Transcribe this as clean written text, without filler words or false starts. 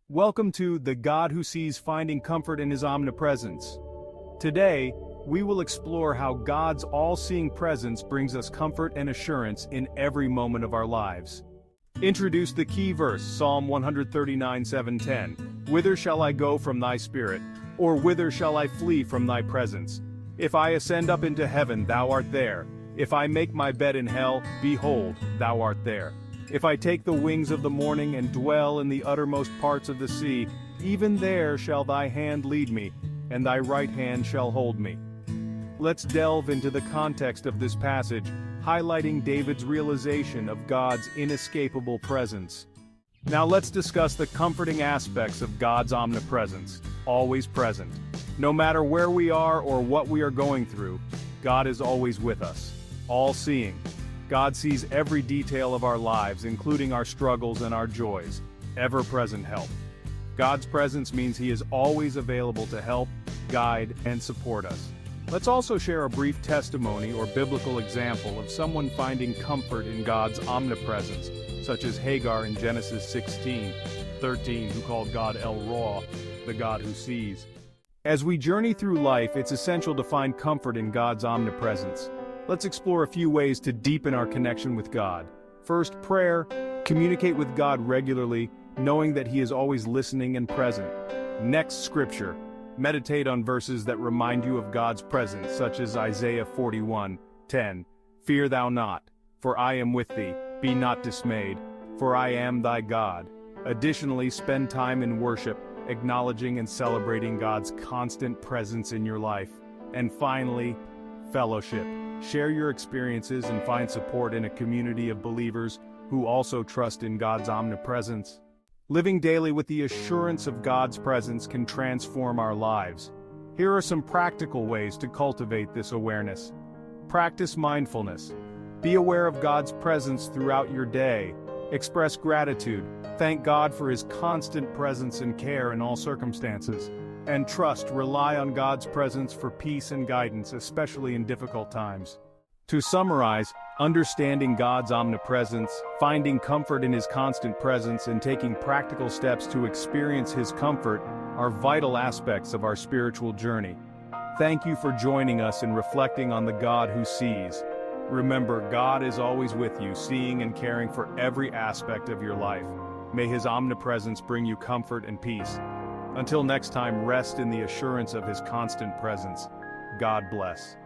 Welcome to The God Who Sees, Finding Comfort in His Omnipresence. Today, we will explore how God's all-seeing presence brings us comfort and assurance in every moment of our lives. Introduce the key verse, Psalm 139:7-10. Whither shall I go from thy spirit? Or whither shall I flee from thy presence? If I ascend up into heaven, thou art there. If I make my bed in hell, behold, thou art there. If I take the wings of the morning and dwell in the uttermost parts of the sea, even there shall thy hand lead me, and thy right hand shall hold me. Let's delve into the context of this passage, highlighting David's realization of God's inescapable presence. Now let's discuss the comforting aspects of God's omnipresence, always present. No matter where we are or what we are going through, God is always with us, all-seeing. God sees every detail of our lives, including our struggles and our joys, ever-present help. God's presence means He is always available to help, guide, and support us. Let's also share a brief testimony or biblical example of someone finding comfort in God's omnipresence, such as Hagar in Genesis 16:13, who called God El Roi, the God who sees. As we journey through life, it's essential to find comfort in God's omnipresence. Let's explore a few ways to deepen our connection with God. First, prayer. Communicate with God regularly, knowing that He is always listening and present. Next, scripture. Meditate on verses that remind you of God's presence, such as Isaiah 41:10. Fear thou not, for I am with thee. Be not dismayed, for I am thy God. Additionally, spend time in worship, acknowledging and celebrating God's constant presence in your life. And finally, fellowship. Share your experiences and find support in a community of believers who also trust in God's omnipresence. Living daily with the assurance of God's presence can transform our lives. Here are some practical ways to cultivate this awareness. Practice mindfulness. Be aware of God's presence throughout your day. Express gratitude. Thank God for His constant presence and care in all circumstances. And rely on God's presence for peace and guidance, especially in difficult times. To summarize, understanding God's omnipresence, finding comfort in His constant presence, and taking practical steps to experience His comfort are vital aspects of our spiritual journey. Thank you for joining us in reflecting on the God who sees. Remember, God is always with you, seeing and caring for every aspect of your life. May His omnipresence bring you comfort and peace. Until next time, rest in the assurance of His constant presence. God bless.